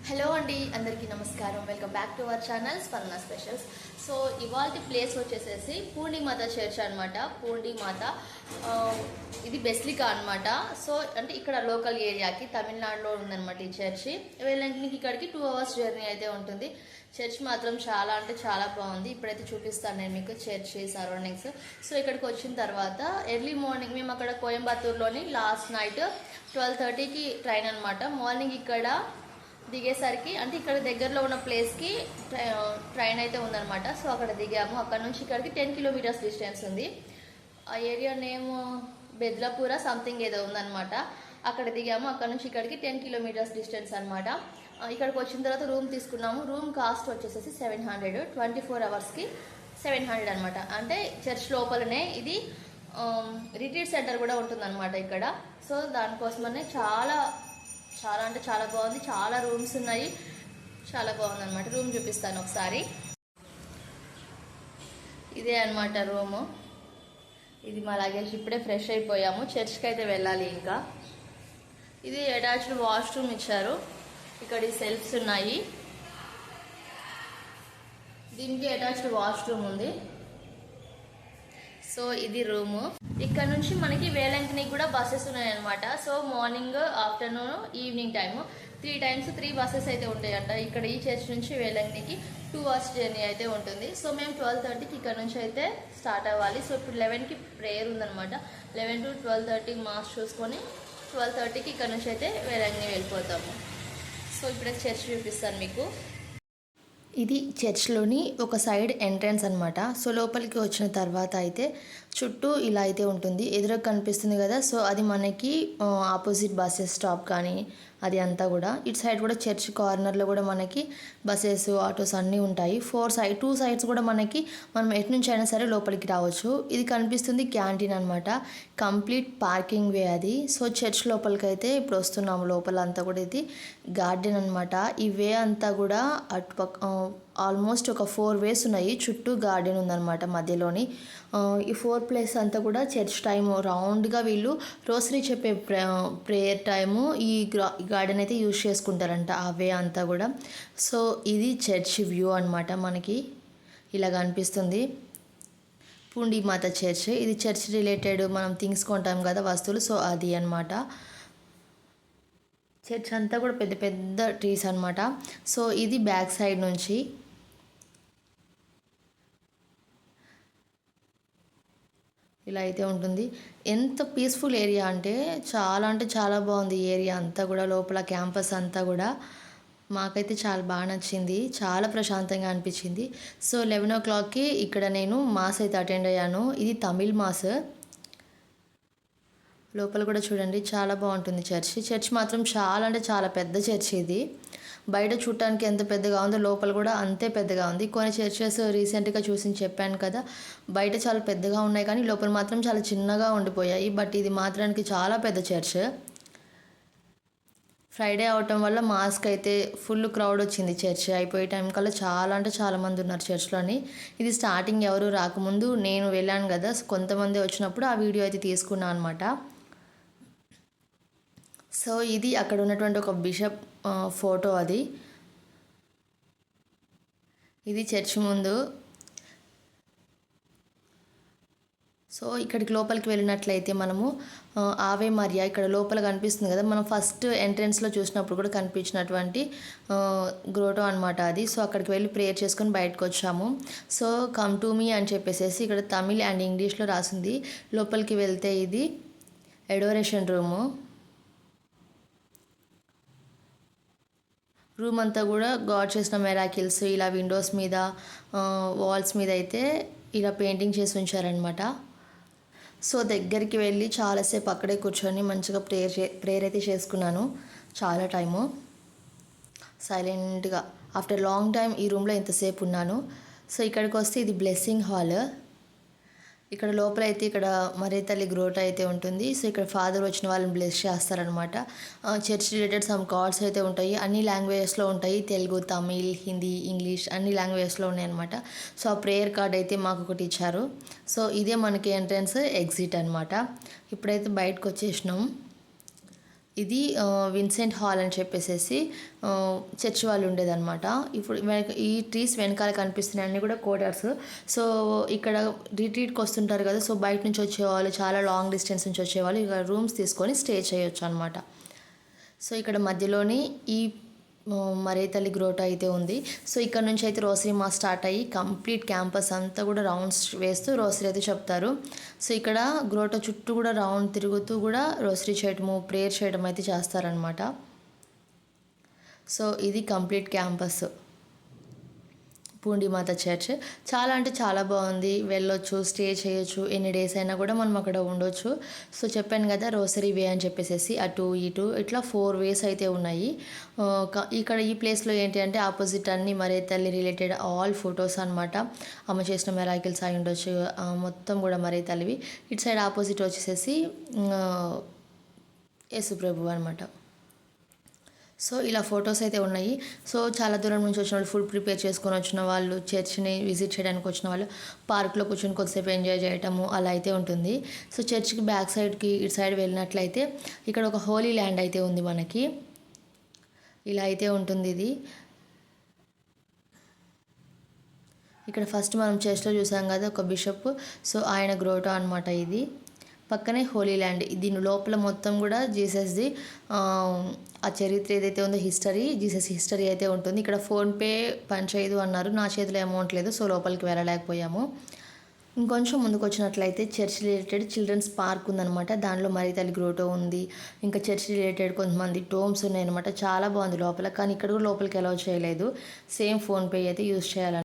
Hello అండి, అందరికీ నమస్కారం. Welcome back to our channel స్పందన స్పెషల్స్. సో ఇవాళ ప్లేస్ వచ్చేసేసి పూండి మాత చర్చ్ అనమాట. పూండి మాత ఇది బెస్లికా అనమాట. సో అంటే ఇక్కడ లోకల్ ఏరియాకి తమిళనాడులో ఉందన్నమాట ఈ చర్చి. వెళ్ళడానికి ఇక్కడికి 2 hours జర్నీ అయితే ఉంటుంది. చర్చ్ మాత్రం చాలా అంటే చాలా బాగుంది. ఇప్పుడైతే చూపిస్తాను నేను మీకు చర్చి సరౌండింగ్స్. సో ఇక్కడికి వచ్చిన తర్వాత ఎర్లీ మార్నింగ్ మేము అక్కడ కోయంబత్తూరులోని లాస్ట్ నైట్ 12:30కి ట్రైన్ అనమాట. మార్నింగ్ ఇక్కడ దిగేసరికి అంటే ఇక్కడ దగ్గరలో ఉన్న ప్లేస్కి ట్రైన్ అయితే ఉందన్నమాట. సో అక్కడ దిగాము. అక్కడ నుంచి ఇక్కడికి 10 kilometers డిస్టెన్స్ ఉంది. ఆ ఏరియా నేమ్ బెద్లాపుర సంథింగ్ ఏదో ఉందన్నమాట. అక్కడ దిగాము. అక్కడ నుంచి ఇక్కడికి 10 kilometers డిస్టెన్స్ అనమాట. ఇక్కడికి వచ్చిన తర్వాత రూమ్ తీసుకున్నాము. రూమ్ కాస్ట్ వచ్చేసేసి 700, 24 hours 700 అనమాట. అంటే చర్చ్ లోపలనే ఇది రిట్రీట్ సెంటర్ కూడా ఉంటుందన్నమాట ఇక్కడ. సో దానికోసమనే చాలా చాలా అంటే చాలా బాగుంది. చాలా రూమ్స్ ఉన్నాయి. చాలా బాగుంది అనమాట. రూమ్ చూపిస్తాను ఒకసారి. ఇదే అనమాట రూము. ఇది మా లగేజ్. ఇప్పుడే ఫ్రెష్ అయిపోయాము. చర్చ్కి అయితే వెళ్ళాలి ఇంకా. ఇది అటాచ్డ్ వాష్రూమ్ ఇచ్చారు. ఇక్కడ ఈ సెల్ఫ్స్ ఉన్నాయి. దీనికి అటాచ్డ్ వాష్రూమ్ ఉంది. సో ఇది రూము. ఇక్కడ నుంచి మనకి వేలంకినికి కూడా బస్సెస్ ఉన్నాయన్నమాట. So morning, afternoon, evening time 3 times 3 buses అయితే ఉంటాయంట. ఇక్కడ ఈ చర్చ్ నుంచి వేలంకినికి 2 hours జర్నీ అయితే ఉంటుంది. సో మేము 12:30కి ఇక్కడ నుంచి అయితే స్టార్ట్ అవ్వాలి. సో ఇప్పుడు 11కి ప్రేయర్ ఉందన్నమాట. 11 to 12:30 మాస్ చూసుకొని 12:30కి ఇక్కడ నుంచి అయితే వేలంకిని వెళ్ళిపోతాము. సో ఇప్పుడే చర్చ్ చూపిస్తాను మీకు. ఇది చర్చ్లోని ఒక సైడ్ ఎంట్రన్స్ అనమాట. సో లోపలికి వచ్చిన తర్వాత అయితే చుట్టూ ఇలా అయితే ఉంటుంది. ఎదురుగా కనిపిస్తుంది కదా. సో అది మనకి ఆపోజిట్ బస్సెస్ స్టాప్ కానీ అది అంతా కూడా. ఇటు సైడ్ కూడా చర్చ్ కార్నర్లో కూడా మనకి బస్సెస్, ఆటోస్ అన్నీ ఉంటాయి. 2 sides కూడా మనకి మనం ఎటు నుంచి అయినా సరే లోపలికి రావచ్చు. ఇది కనిపిస్తుంది క్యాంటీన్ అనమాట. కంప్లీట్ పార్కింగ్ వే అది. సో చర్చ్ లోపలికి అయితే ఇప్పుడు వస్తున్నాము. లోపల అంతా కూడా ఇది గార్డెన్ అనమాట. ఈ వే అంతా కూడా అటుపక్క ఆల్మోస్ట్ ఒక 4 ways ఉన్నాయి. చుట్టూ గార్డెన్ ఉందన్నమాట మధ్యలోని. ఈ 4 places అంతా కూడా చర్చ్ టైము రౌండ్గా వీళ్ళు రోసరీ చెప్పే ప్రేయర్ టైము ఈ గార్డెన్ అయితే యూజ్ చేసుకుంటారంట ఆ వే అంతా కూడా. సో ఇది చర్చ్ వ్యూ అనమాట. మనకి ఇలా కనిపిస్తుంది పూండి మాత చర్చ్. ఇది చర్చ్ రిలేటెడ్ మనం థింగ్స్ కొంటాం కదా, వస్తువులు. సో అది అనమాట. చర్చ్ అంతా కూడా పెద్ద పెద్ద ట్రీస్ అనమాట. సో ఇది బ్యాక్ సైడ్ నుంచి ఇలా అయితే ఉంటుంది. ఎంత పీస్ఫుల్ ఏరియా అంటే చాలా బాగుంది ఈ ఏరియా అంతా కూడా. లోపల క్యాంపస్ అంతా కూడా మాకైతే చాలా బాగా నచ్చింది. చాలా ప్రశాంతంగా అనిపించింది. సో 11 o'clockకి ఇక్కడ నేను మాస్ అయితే అటెండ్ అయ్యాను. ఇది తమిళ్ మాస్. లోపల కూడా చూడండి చాలా బాగుంటుంది చర్చ్. చర్చ్ మాత్రం చాలా అంటే చాలా పెద్ద చర్చ్ ఇది. బయట చూడటానికి ఎంత పెద్దగా ఉందో లోపల కూడా అంతే పెద్దగా ఉంది. కొన్ని చర్చెస్ రీసెంట్గా చూసి చెప్పాను కదా, బయట చాలా పెద్దగా ఉన్నాయి కానీ లోపల మాత్రం చాలా చిన్నగా ఉండిపోయాయి. బట్ ఇది మాత్రానికి చాలా పెద్ద చర్చ్. ఫ్రైడే అవటం వల్ల మాస్క్ అయితే ఫుల్ క్రౌడ్ వచ్చింది. చర్చ్ అయిపోయే టైం కల్లా చాలా అంటే చాలా మంది ఉన్నారు చర్చ్లోని. ఇది స్టార్టింగ్ ఎవరు రాకముందు నేను వెళ్ళాను కదా, కొంతమంది వచ్చినప్పుడు ఆ వీడియో అయితే తీసుకున్నాను అనమాట. సో ఇది అక్కడ ఉన్నటువంటి ఒక బిషప్ ఫోటో అది. ఇది చర్చ్ ముందు. సో ఇక్కడికి లోపలికి వెళ్ళినట్లయితే మనము ఆవే మరియా ఇక్కడ లోపల కనిపిస్తుంది కదా, మనం ఫస్ట్ ఎంట్రన్స్లో చూసినప్పుడు కూడా కనిపించినటువంటి గ్రోటో అనమాట అది. సో అక్కడికి వెళ్ళి ప్రేయర్ చేసుకొని బయటకు వచ్చాము. సో కమ్ టు మీ అని చెప్పేసి ఇక్కడ తమిళ్ అండ్ ఇంగ్లీష్లో రాసింది. లోపలికి వెళ్తే ఇది ఎడోరేషన్ రూము. రూమ్ అంతా కూడా గాడ్ చేసిన మెరాకిల్స్ ఇలా విండోస్ మీద, వాల్స్ మీద అయితే ఇలా పెయింటింగ్ చేసి ఉంచారనమాట. సో దగ్గరికి వెళ్ళి చాలాసేపు అక్కడే కూర్చొని మంచిగా ప్రేయర్ అయితే చేసుకున్నాను. చాలా టైము సైలెంట్గా ఆఫ్టర్ లాంగ్ టైం ఈ రూమ్లో ఇంతసేపు ఉన్నాను. సో ఇక్కడికి వస్తే ఇది బ్లెస్సింగ్ హాల్. ఇక్కడ లోపల అయితే ఇక్కడ మరే తల్లి గ్రోట అయితే ఉంటుంది. సో ఇక్కడ ఫాదర్ వచ్చిన వాళ్ళని బ్లెస్ చేస్తారనమాట. చర్చ్ రిలేటెడ్ సమ్ కార్డ్స్ అయితే ఉంటాయి. అన్ని లాంగ్వేజెస్లో ఉంటాయి. తెలుగు, తమిళ్, హిందీ, ఇంగ్లీష్ అన్ని లాంగ్వేజెస్లో ఉన్నాయన్నమాట. సో ఆ ప్రేయర్ కార్డ్ అయితే మాకు ఒకటి ఇచ్చారు. సో ఇదే మనకి ఎంట్రన్స్ ఎగ్జిట్ అనమాట. ఇప్పుడైతే బయటకు వచ్చేసినాం. ఇది విన్సెంట్ హాల్ అని చెప్పేసి చర్చ్ వాళ్ళు ఉండేదన్నమాట. ఇప్పుడు ఈ ట్రీస్ వెనకాల కనిపిస్తున్నాయి అన్నీ కూడా క్వార్టర్స్. సో ఇక్కడ రిట్రీట్కి వస్తుంటారు కదా, సో బయట నుంచి వచ్చేవాళ్ళు, చాలా లాంగ్ డిస్టెన్స్ నుంచి వచ్చేవాళ్ళు ఇక్కడ రూమ్స్ తీసుకొని స్టే చేయొచ్చు అనమాట. సో ఇక్కడ మధ్యలోని ఈ మరే తల్లి గ్రోటో అయితే ఉంది. సో ఇక్కడ నుంచి అయితే రోసరీ మాస్ స్టార్ట్ అయ్యి కంప్లీట్ క్యాంపస్ అంతా కూడా రౌండ్స్ వేస్తూ రోసరీ అయితే చెప్తారు. సో ఇక్కడ గ్రోటో చుట్టూ కూడా రౌండ్ తిరుగుతూ కూడా రోసరీ చేయడము, ప్రేయర్ చేయడం అయితే చేస్తారనమాట. సో ఇది కంప్లీట్ క్యాంపస్ పూండిమాత చర్చ్. చాలా అంటే చాలా బాగుంది, వెళ్ళొచ్చు, స్టే చేయొచ్చు, ఎన్ని డేస్ అయినా కూడా మనం అక్కడ ఉండొచ్చు. సో చెప్పాను కదా రోసరీ వే అని చెప్పేసి అటు ఇటు ఇట్లా 4 వేస్ అయితే ఉన్నాయి. ఇక్కడ ఈ ప్లేస్లో ఏంటి అంటే ఆపోజిట్ అన్ని మరే తల్లి రిలేటెడ్ ఆల్ ఫొటోస్ అనమాట. అమ్మ చేసిన మెరాకిల్స్ అయి ఉండొచ్చు, మొత్తం కూడా మరే తల్లివి. ఇటు సైడ్ ఆపోజిట్ వచ్చేసేసి యేసుప్రభు అనమాట. సో ఇలా ఫొటోస్ అయితే ఉన్నాయి. సో చాలా దూరం నుంచి వచ్చిన వాళ్ళు, ఫుడ్ ప్రిపేర్ చేసుకొని వచ్చిన వాళ్ళు, చర్చ్ని విజిట్ చేయడానికి వచ్చిన వాళ్ళు పార్క్లో కూర్చొని కొద్దిసేపు ఎంజాయ్ చేయటము అలా అయితే ఉంటుంది. సో చర్చ్కి బ్యాక్ సైడ్కి ఇటు సైడ్ వెళ్ళినట్లయితే ఇక్కడ ఒక హోలీ ల్యాండ్ అయితే ఉంది మనకి. ఇలా అయితే ఉంటుంది ఇది. ఇక్కడ ఫస్ట్ మనం చర్చ్లో చూసాం కదా ఒక బిషప్, సో ఆయన గ్రోటో అనమాట ఇది. పక్కనే హోలీ ల్యాండ్. దీని లోపల మొత్తం కూడా జీసస్ది ఆ చరిత్ర ఏదైతే ఉందో హిస్టరీ, జీసస్ హిస్టరీ అయితే ఉంటుంది. ఇక్కడ ఫోన్పే పనిచేయదు అన్నారు, నా చేతిలో అమౌంట్ లేదు, సో లోపలికి వెళ్ళలేకపోయాము. ఇంకొంచెం ముందుకు వచ్చినట్లయితే చర్చ్ రిలేటెడ్ చిల్డ్రన్స్ పార్క్ ఉందన్నమాట. దానిలో మరీ తల్లి గ్రోటో ఉంది, ఇంకా చర్చ్ రిలేటెడ్ కొంతమంది టోమ్స్ ఉన్నాయన్నమాట. చాలా బాగుంది లోపల, కానీ ఇక్కడ కూడా లోపలికి అలౌ చేయలేదు. సేమ్ ఫోన్పే అయితే యూజ్ చేయాలి.